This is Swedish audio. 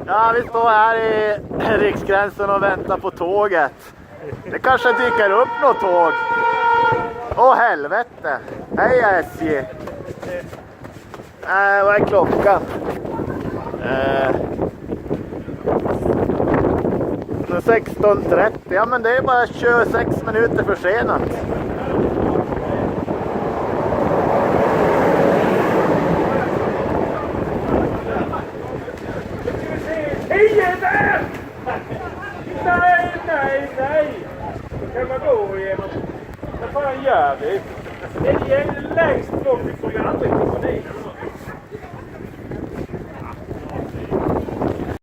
Ja, vi står här i Riksgränsen och väntar på tåget. Det kanske dyker upp något tåg. Åh helvete. Hej SJ. Vad är klockan? 16:30. Ja, men det är bara 26 minuter försenat. Där! Nej! Då kan man gå igenom. Vad fan gör vi? Det är längst bort, vi kommer aldrig komma dit.